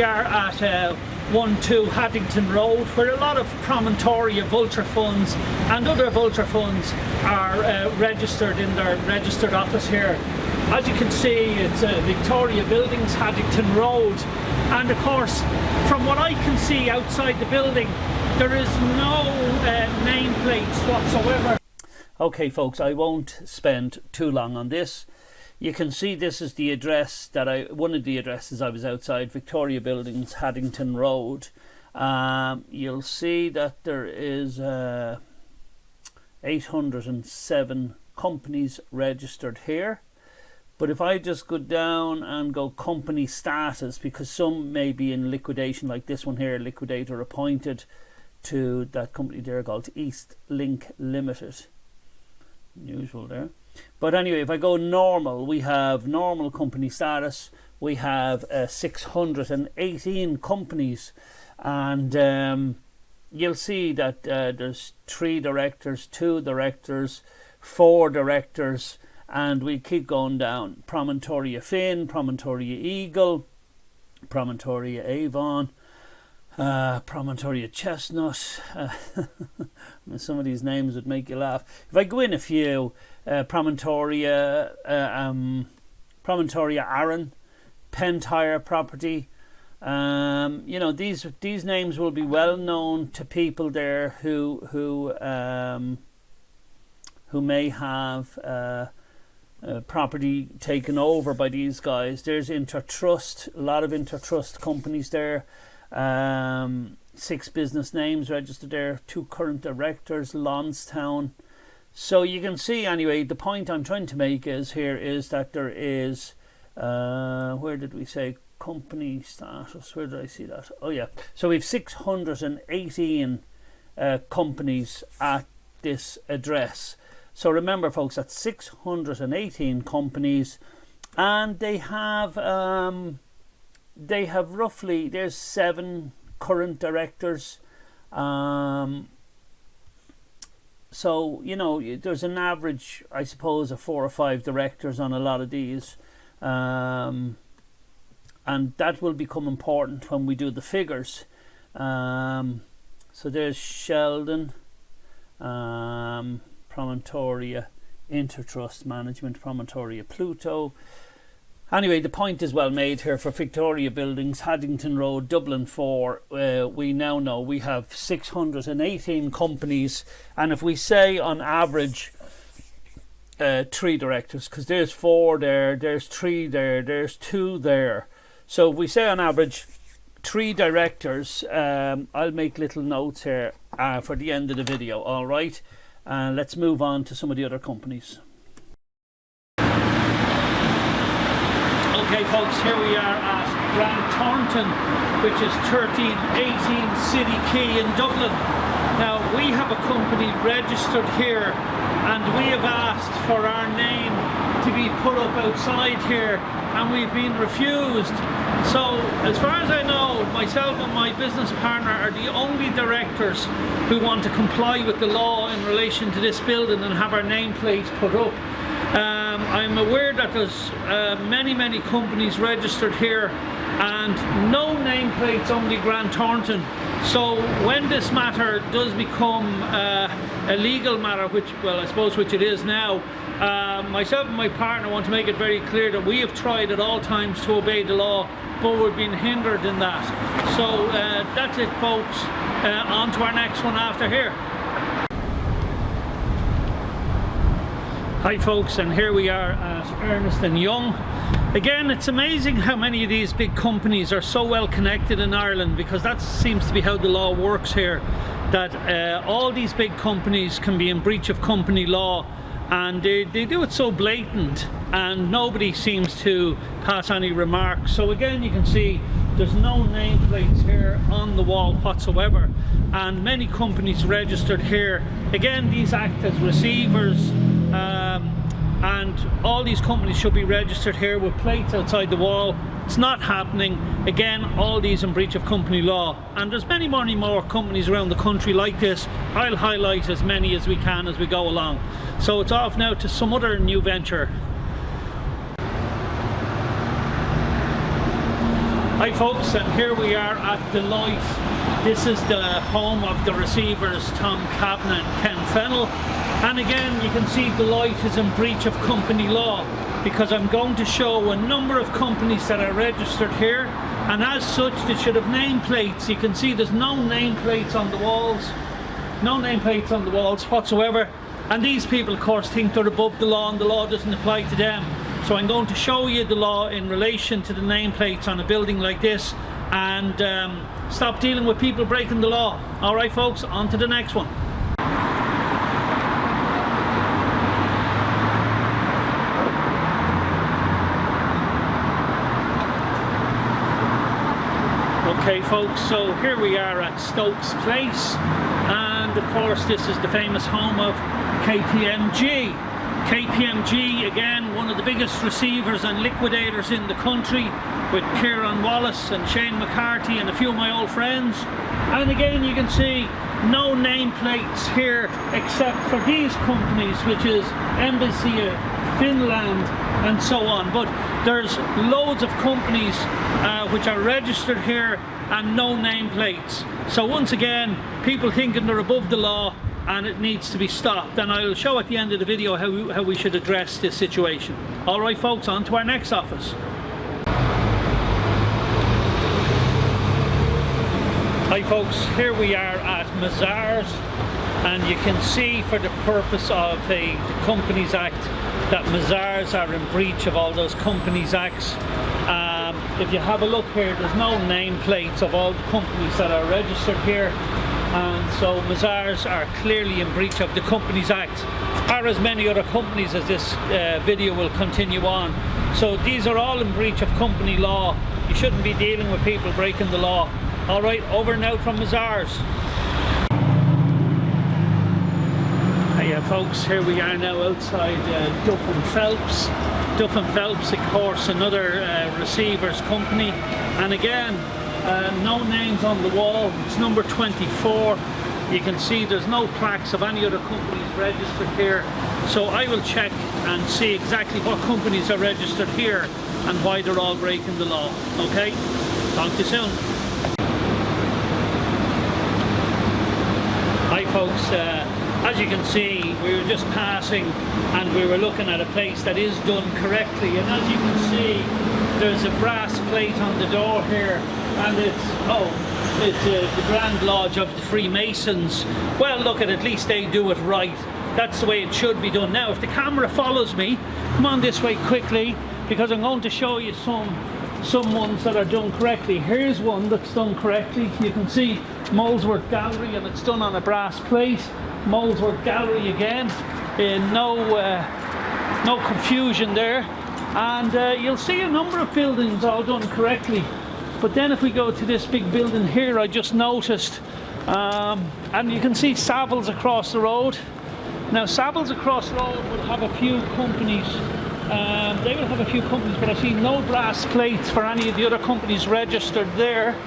we are at 12 Haddington Road, where a lot of Promontoria vulture funds and other vulture funds are registered in their registered office here. As you can see, it's Victoria Buildings, Haddington Road, and of course, from what I can see outside the building, there is no nameplates whatsoever. Okay folks, I won't spend too long on this. You can see this is the address that one of the addresses I was outside, Victoria Buildings, Haddington Road. You'll see that there is 807 companies registered here. But if I just go down and go company status, because some may be in liquidation, like this one here, liquidator appointed to that company there called East Link Limited. Unusual there. But anyway, if I go normal, we have normal company status. We have 618 companies, and you'll see that there's 3 directors, 2 directors, 4 directors, and we keep going down. Promontoria Finn, Promontoria Eagle, Promontoria Avon, Promontoria Chestnut. Some of these names would make you laugh. If I go in a few, Promontoria Arran, Pentire Property. You know, these names will be well known to people there who may have property taken over by these guys. There's Intertrust, a lot of Intertrust companies there. 6 business names registered there, 2 current directors, Lonstown. So you can see, anyway, the point I'm trying to make is that there is where did we say company status? Where did I see that? Oh yeah, so we've 618 companies at this address. So remember folks, that's 618 companies, and they have roughly, there's 7 current directors. So, you know, there's an average, I suppose, of 4 or 5 directors on a lot of these. And that will become important when we do the figures. So there's Sheldon, Promontoria Intertrust Management, Promontoria Pluto. Anyway, the point is well made here for Victoria Buildings, Haddington Road, Dublin 4. We now know we have 618 companies, and if we say on average 3 directors, because there's 4 there, there's 3 there, there's 2 there. So if we say on average 3 directors, I'll make little notes here for the end of the video, all right? Let's move on to some of the other companies. Okay folks, here we are at Grand Thornton, which is 1318 City Quay in Dublin. Now we have a company registered here, and we have asked for our name to be put up outside here, and we've been refused. So as far as I know, myself and my business partner are the only directors who want to comply with the law in relation to this building and have our nameplate put up. I'm aware that there's many companies registered here and no nameplates, only Grand Thornton. So when this matter does become a legal matter, which, well, I suppose which it is now, myself and my partner want to make it very clear that we have tried at all times to obey the law, but we're being hindered in that. So that's it folks, on to our next one after here. Hi folks, and here we are at Ernest & Young. Again, it's amazing how many of these big companies are so well connected in Ireland, because that seems to be how the law works here, that all these big companies can be in breach of company law, and they do it so blatant and nobody seems to pass any remarks. So again, you can see there's no nameplates here on the wall whatsoever, and many companies registered here. Again, these act as receivers, and all these companies should be registered here with plates outside the wall. It's not happening. Again, all these in breach of company law, and there's many more companies around the country like this. I'll highlight as many as we can as we go along. So it's off now to some other new venture. Hi folks, and here we are at Deloitte. This is the home of the receivers Tom Kavanagh and Ken Fennell. And again, you can see Deloitte is in breach of company law, because I'm going to show a number of companies that are registered here, and as such they should have nameplates. You can see there's no nameplates on the walls, no nameplates on the walls whatsoever, and these people of course think they're above the law and the law doesn't apply to them. So I'm going to show you the law in relation to the nameplates on a building like this, and stop dealing with people breaking the law. Alright folks, on to the next one. Okay folks, so here we are at Stokes Place, and of course this is the famous home of KPMG. KPMG, again, one of the biggest receivers and liquidators in the country, with Kieran Wallace and Shane McCarthy and a few of my old friends. And again, you can see no nameplates here except for these companies, which is Embassy of Finland and so on. But there's loads of companies which are registered here and no nameplates. So once again, people thinking they're above the law, and it needs to be stopped, and I'll show at the end of the video how we should address this situation. Alright folks, on to our next office. Hi folks, here we are at Mazars, and you can see for the purpose of the Companies Act that Mazars are in breach of all those Companies Acts. If you have a look here, there's no nameplates of all the companies that are registered here, and so Mazars are clearly in breach of the Companies Act, or as many other companies as this video will continue on. So these are all in breach of company law. You shouldn't be dealing with people breaking the law. Alright, over and out from Mazars. Hiya folks, here we are now outside Duff and Phelps. Duff and Phelps, of course, another receivers company, and again, no names on the wall. It's number 24. You can see there's no plaques of any other companies registered here, so I will check and see exactly what companies are registered here and why they're all breaking the law. Okay, talk to you soon. Hi folks, as you can see, we were just passing and we were looking at a place that is done correctly, and as you can see there's a brass plate on the door here, and it's the Grand Lodge of the Freemasons. Well, look, at least they do it right. That's the way it should be done. Now if the camera follows me, come on this way quickly, because I'm going to show you some ones that are done correctly. Here's one that's done correctly. You can see Molesworth Gallery, and it's done on a brass plate. Molesworth Gallery again, no confusion there, and you'll see a number of buildings all done correctly. But then if we go to this big building here, I just noticed, and you can see Savills across the road. Now Savills across the road will have a few companies, they will have a few companies, but I see no brass plates for any of the other companies registered there.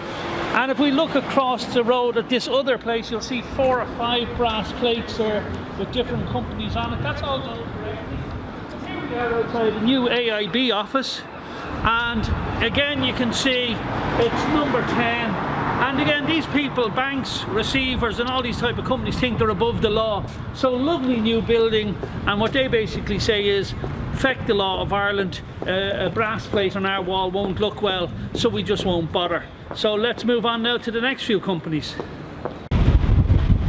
And if we look across the road at this other place, you'll see 4 or 5 brass plates there with different companies on it. That's all done correctly. Here we are outside the new AIB office, and again you can see it's number 10. And again, these people, banks, receivers and all these type of companies, think they're above the law. So lovely new building, and what they basically say is, affect the law of Ireland, a brass plate on our wall won't look well, so we just won't bother. So let's move on now to the next few companies.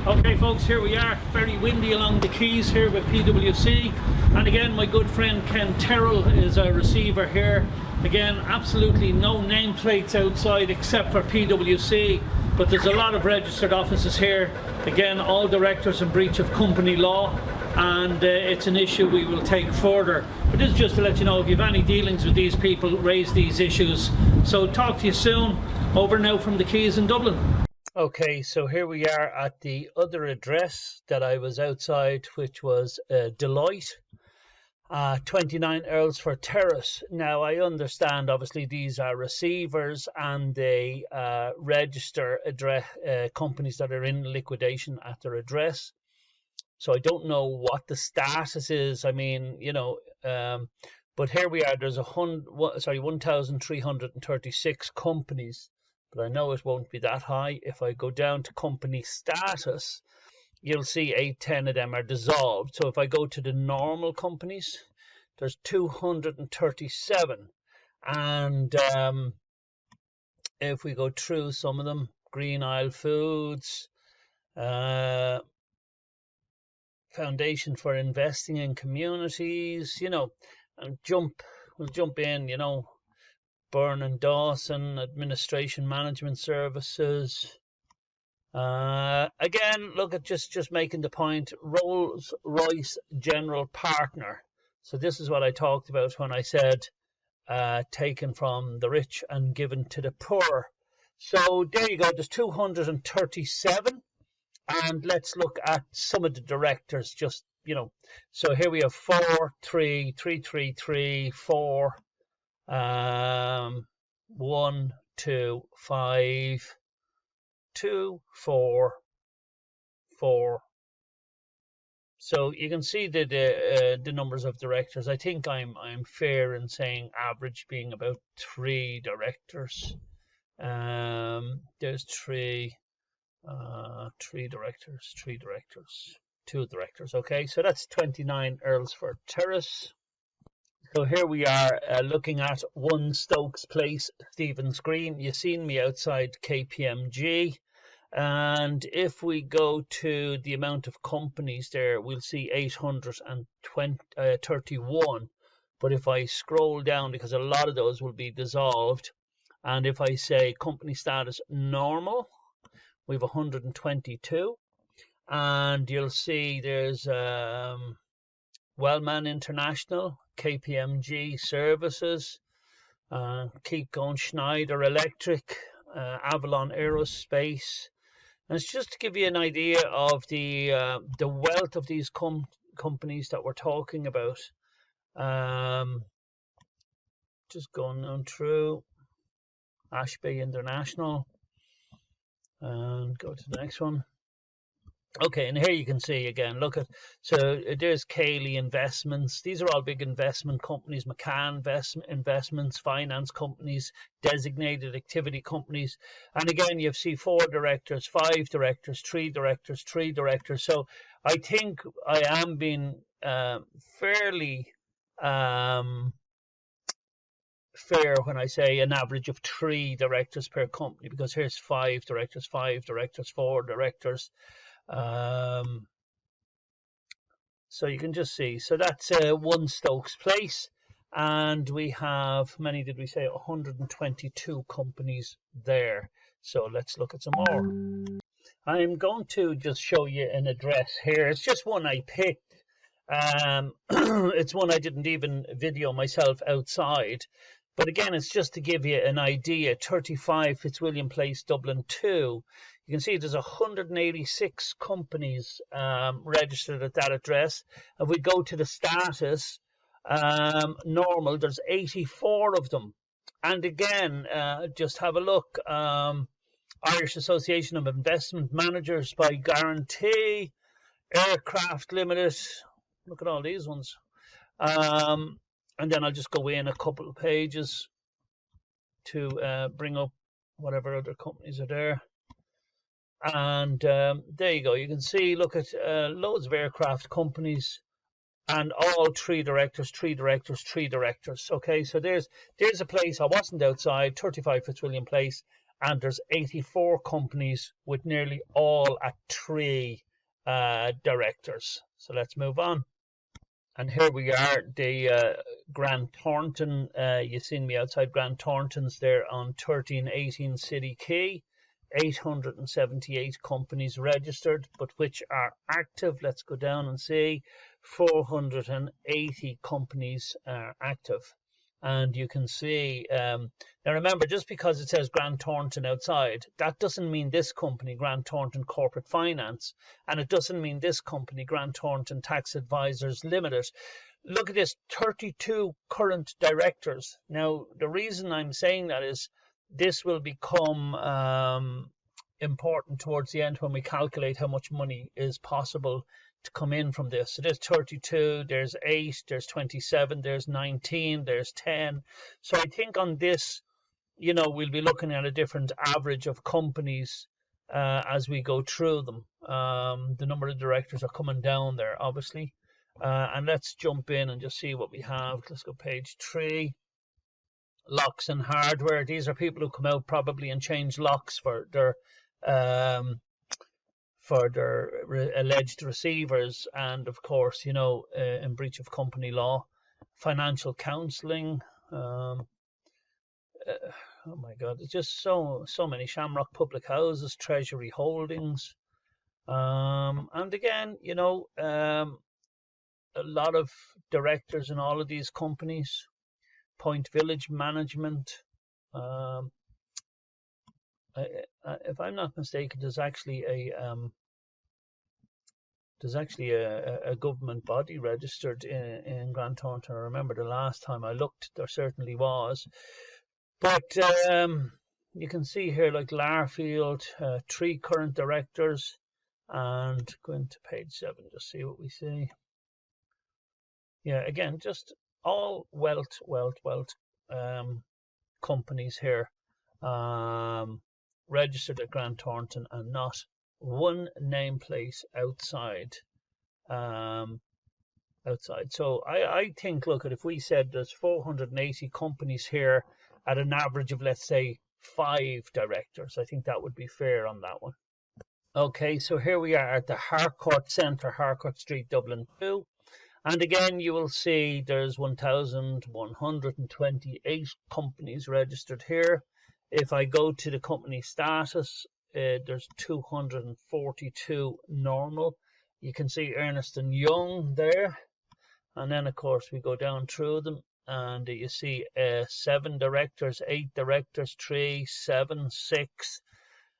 Okay folks, here we are, very windy along the quays here with PwC, and again my good friend Ken Terrell is a receiver here. Again, absolutely no nameplates outside except for PwC, but there's a lot of registered offices here. Again, all directors in breach of company law, and it's an issue we will take further. But this is just to let you know, if you have any dealings with these people, raise these issues. So talk to you soon. Over now from the quays in Dublin. Okay, so here we are at the other address that I was outside, which was Deloitte, 29 Earlsford Terrace. Now I understand obviously these are receivers, and they register companies that are in liquidation at their address. So I don't know what the status is. I mean, you know, But here we are, there's 1,336 companies, but I know it won't be that high. If I go down to company status, you'll see 810 of them are dissolved. So if I go to the normal companies, there's 237. And if we go through some of them, Green Isle Foods, Foundation for Investing in Communities, you know, and we'll jump in, you know, Byrne and Dawson, Administration Management Services. Again, look at just making the point, Rolls-Royce General Partner. So this is what I talked about when I said taken from the rich and given to the poor. So there you go, there's 237. And let's look at some of the directors, just, you know. So here we have 4, 3, 3, 3, 3, 4, 1, 2, 5, 2, 4, 4. So you can see the numbers of directors. I think I'm fair in saying average being about 3 directors. There's 3 directors, 2 directors. Okay, so that's 29 Earlsford Terrace. So here we are looking at 1 Stokes Place, Stephen's Green. You've seen me outside KPMG. And if we go to the amount of companies there, we'll see 831. But if I scroll down, because a lot of those will be dissolved, and if I say company status normal, we have 122. And you'll see there's Wellman International, KPMG Services, keep going, Schneider Electric, Avalon Aerospace. And it's just to give you an idea of the wealth of these companies that we're talking about. Just going on through Ashby International, and go to the next one. Okay, and here you can see again, look at, so there's Cayley Investments. These are all big investment companies, McCann Investments, finance companies, designated activity companies. And again, you see 4 directors, 5 directors, 3 directors, 3 directors. So I think I am being fairly fair when I say an average of 3 directors per company, because here's 5 directors, 5 directors, 4 directors. So you can just see, so that's 1 Stokes Place, and we have, many did we say, 122 companies there. So let's look at some more. I'm going to just show you an address here. It's just one I picked. It's one I didn't even video myself outside, but again, it's just to give you an idea. 35 Fitzwilliam Place, Dublin 2. You can see there's 186 companies registered at that address. If we go to the status, normal, there's 84 of them. And again, just have a look. Irish Association of Investment Managers by Guarantee, Aircraft Limited. Look at all these ones. And then I'll just go in a couple of pages to bring up whatever other companies are there. And there you go, you can see, look at loads of aircraft companies, and all 3 directors, 3 directors, 3 directors. Okay, so there's a place I wasn't outside, 35 Fitzwilliam Place, and there's 84 companies with nearly all at 3 directors. So let's move on. And here we are, the Grant Thornton. You've seen me outside Grant Thornton's there on 1318 City Quay. 878 companies registered, but which are active. Let's go down and see 480 companies are active. And you can see, now remember, just because it says Grant Thornton outside, that doesn't mean this company, Grant Thornton Corporate Finance, and it doesn't mean this company, Grant Thornton Tax Advisors Limited. Look at this, 32 current directors. Now, the reason I'm saying that is this will become important towards the end when we calculate how much money is possible to come in from this. So there's 32, there's 8, there's 27, there's 19, there's 10. So I think on this, you know, we'll be looking at a different average of companies as we go through them. The number of directors are coming down there, obviously. And let's jump in and just see what we have. Let's go page 3. Locks and hardware. These are people who come out probably and change locks for their alleged receivers, and of course, you know, in breach of company law. Financial counselling. Oh my God, it's just so many. Shamrock Public Houses, Treasury Holdings, and again, you know, a lot of directors in all of these companies. Point Village Management. If I'm not mistaken, there's actually a government body registered in Grant Thornton. I remember the last time I looked, there certainly was. But you can see here, like Larfield, 3 current directors, and go into page 7, just see what we see. Yeah, again, just all wealth companies here, registered at Grant Thornton, and not one nameplate outside. So I think, look, if we said there's 480 companies here at an average of, let's say, 5 directors, I think that would be fair on that one. Okay, so here we are at the Harcourt Centre, Harcourt Street, Dublin 2. And again, you will see there's 1,128 companies registered here. If I go to the company status, there's 242 normal. You can see Ernst & Young there. And then, of course, we go down through them, and you see 7 directors, 8 directors, 3, 7, 6.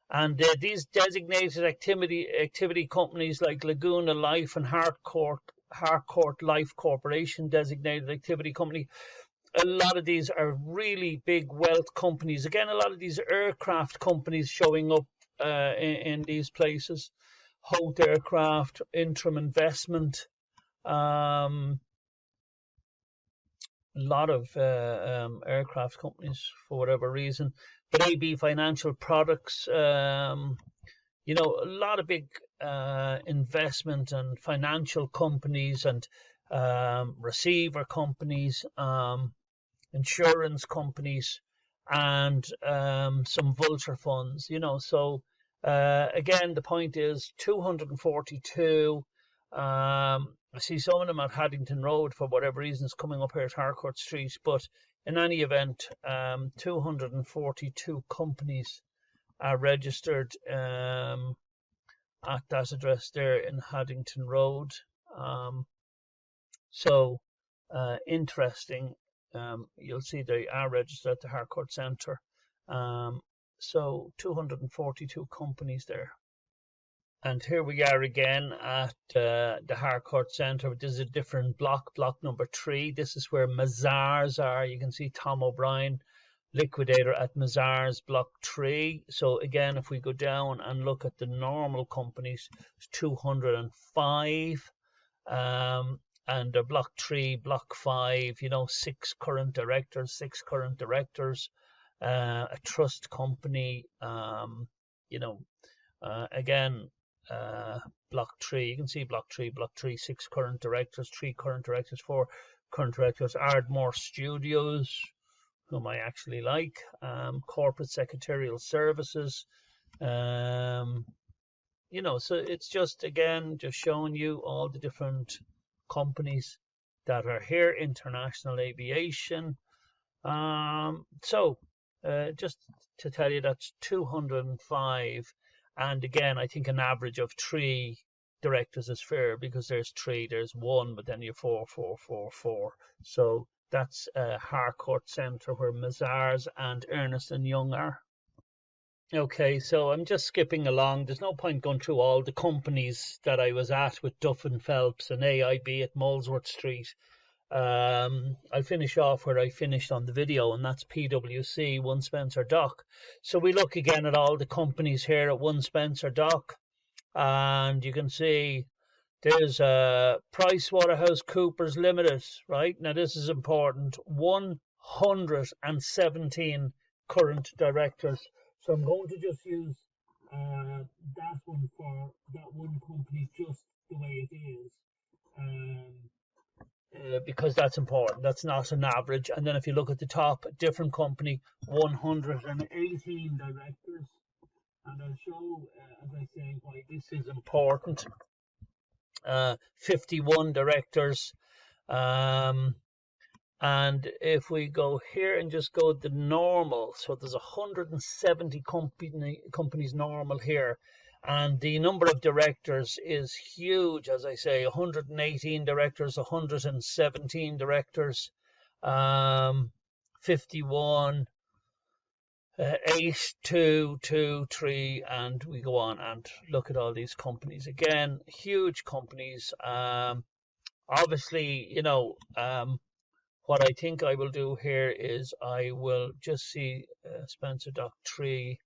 And these designated activity companies like Laguna Life and Harcourt Life Corporation, designated activity company. A lot of these are really big wealth companies. Again, a lot of these aircraft companies showing up in these places. Holt Aircraft, Interim Investment, a lot of aircraft companies for whatever reason. But AB Financial Products, you know, a lot of big investment and financial companies, and receiver companies, insurance companies, and some vulture funds, you know. So again, the point is 242. I see some of them at Haddington Road for whatever reasons coming up here at Harcourt Street, but in any event, 242 companies are registered at that address there in Haddington Road. So interesting. You'll see they are registered at the Harcourt Centre. So 242 companies there. And here we are again at the Harcourt Centre. This is a different block number 3. This is where Mazars are. You can see Tom O'Brien, liquidator at Mazars, block 3. So again, if we go down and look at the normal companies, it's 205. And block 3, block 5, you know, 6 current directors, a trust company, you know, again, block 3, you can see block 3, 6 current directors, 3 current directors, 4 current directors. Ardmore Studios, whom I actually like, corporate secretarial services, you know. So it's just, again, just showing you all the different companies that are here. International Aviation. So just to tell you, that's 205. And again, I think an average of 3 directors is fair, because there's 3, there's 1, but then you're 4, 4, 4, 4. So that's Harcourt Centre, where Mazars and Ernst & Young are. Okay, so I'm just skipping along. There's no point going through all the companies that I was at with Duff & Phelps and AIB at Molesworth Street. I'll finish off where I finished on the video, and that's PwC, One Spencer Dock. So we look again at all the companies here at One Spencer Dock, and you can see There's Price Waterhouse Coopers Limited, right? Now this is important. 117 current directors. So I'm going to just use that one for that one company just the way it is. Because that's important. That's not an average. And then if you look at the top, different company, 118 directors. And I'll show, as I say, why this is important. 51 directors. And if we go here and just go the normal, so there's 170 companies normal here. And the number of directors is huge, as I say, 118 directors, 117 directors, 51, 8, 2, 2, 3, and we go on and look at all these companies. Again, huge companies. Obviously, you know, what I think I will do here is I will just see Spencer Dock 3.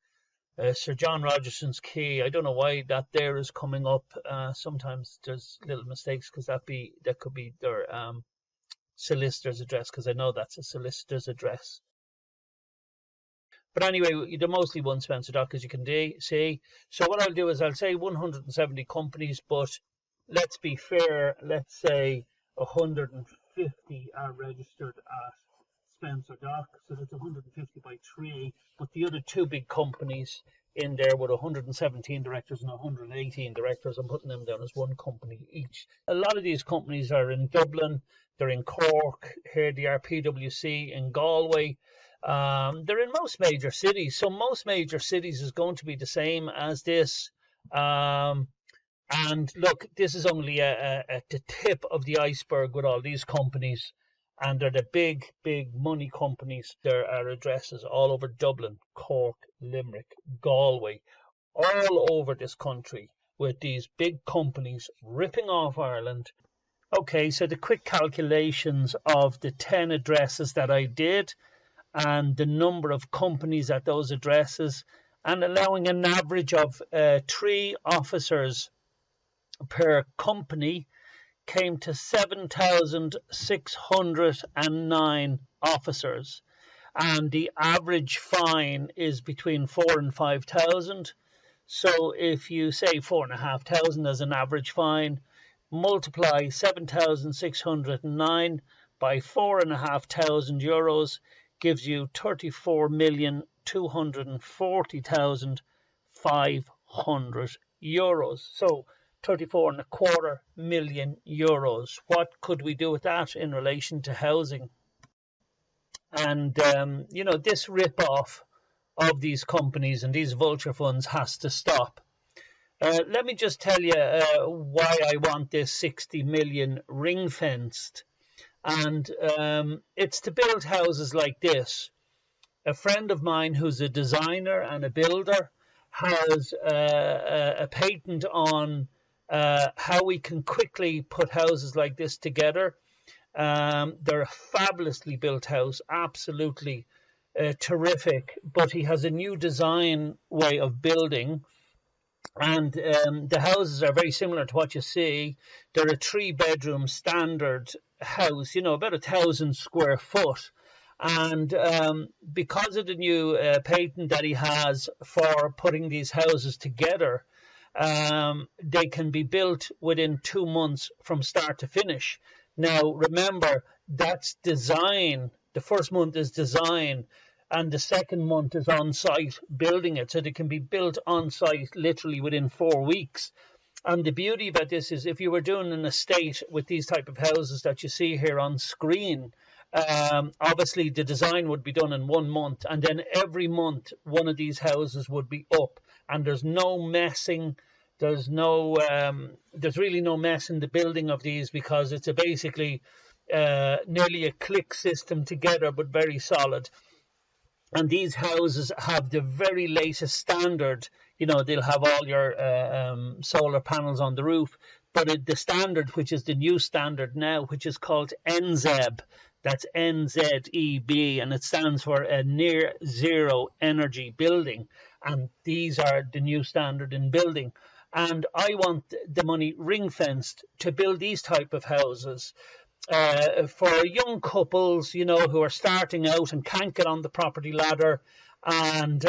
Sir John Rogerson's Key. I don't know why that there is coming up. Sometimes there's little mistakes because that could be their solicitor's address, because I know that's a solicitor's address. But anyway, they're mostly one Spencer Dock, as you can see. So what I'll do is I'll say 170 companies, but let's be fair. Let's say 150 are registered at Spencer Dock, so that's 150 by 3, but the other two big companies in there with 117 directors and 118 directors, I'm putting them down as one company each. A lot of these companies are in Dublin, they're in Cork, here they are PwC in Galway. They're in most major cities, so most major cities is going to be the same as this. And look, this is only the tip of the iceberg with all these companies. And they're the big money companies. There are addresses all over Dublin, Cork, Limerick, Galway, all over this country with these big companies ripping off Ireland. Okay, so the quick calculations of the 10 addresses that I did and the number of companies at those addresses, and allowing an average of 3 officers per company, came to 7,609 officers, and the average fine is between 4,000 and 5,000. So if you say 4,500 as an average fine, multiply 7,609 by 4,500 euros, gives you 34,240,500 euros. So 34.25 million euros. What could we do with that in relation to housing? And you know, this rip-off of these companies and these vulture funds has to stop. Let me just tell you why I want this 60 million ring-fenced. And it's to build houses like this. A friend of mine who's a designer and a builder has a patent on how we can quickly put houses like this together. They're a fabulously built house, absolutely terrific, but he has a new design way of building, and the houses are very similar to what you see. They're a 3-bedroom standard house, you know, about 1,000 square foot. And because of the new patent that he has for putting these houses together, they can be built within 2 months from start to finish. Now, remember, that's design. The first month is design, and the second month is on-site building it. So they can be built on-site literally within 4 weeks. And the beauty about this is if you were doing an estate with these type of houses that you see here on screen, obviously the design would be done in 1 month, and then every month one of these houses would be up, and there's no messing. There's really no mess in the building of these, because it's basically nearly a click system together, but very solid. And these houses have the very latest standard. You know, they'll have all your solar panels on the roof, but the standard, which is the new standard now, which is called NZEB, that's NZEB, and it stands for a near zero energy building. And these are the new standard in building. and I want the money ring fenced to build these type of houses. For young couples, who are starting out and can't get on the property ladder, and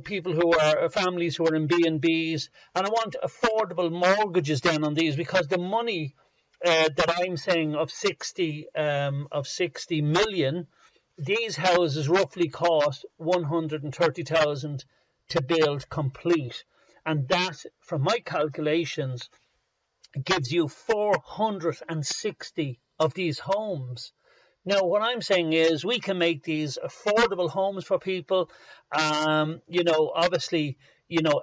people who are families who are in B&Bs, and I want affordable mortgages then on these, because the money that I'm saying of 60 million, these houses roughly cost 130,000 to build complete, and that, from my calculations, gives you 460 of these homes. Now, what I'm saying is we can make these affordable homes for people. Obviously,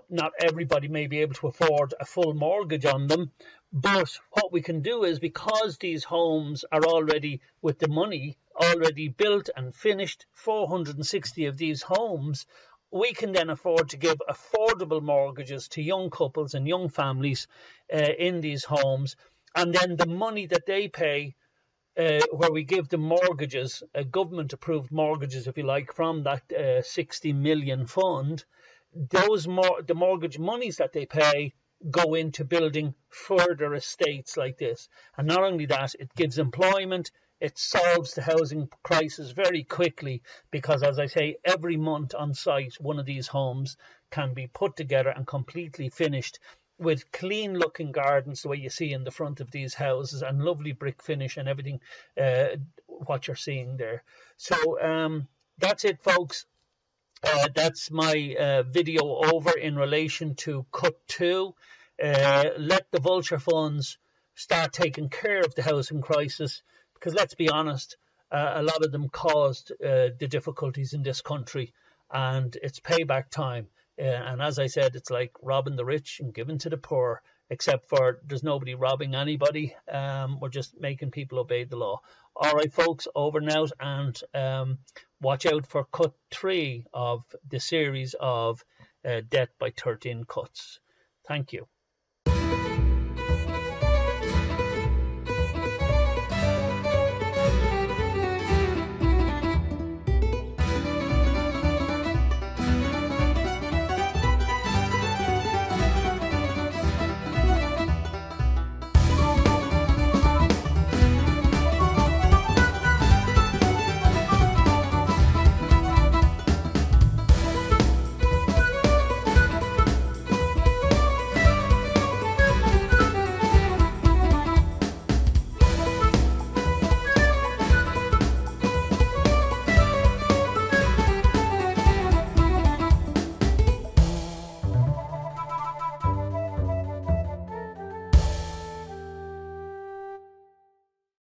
not everybody may be able to afford a full mortgage on them. But what we can do is, because these homes are already, with the money already built and finished, 460 of these homes, we can then afford to give affordable mortgages to young couples and young families in these homes. And then the money that they pay, where we give them mortgages, government approved mortgages, if you like, from that 60 million fund, the mortgage monies that they pay go into building further estates like this. And not only that, it gives employment, it solves the housing crisis very quickly, because, as I say, every month on site, one of these homes can be put together and completely finished, with clean looking gardens the way you see in the front of these houses, and lovely brick finish and everything, what you're seeing there. So that's it, folks. That's my video over in relation to cut 2. Let the vulture funds start taking care of the housing crisis, because let's be honest, a lot of them caused the difficulties in this country, and it's payback time. And as I said, it's like robbing the rich and giving to the poor, except for there's nobody robbing anybody. We're just making people obey the law. All right, folks, over and out, and watch out for cut 3 of the series of Death by 13 Cuts. Thank you.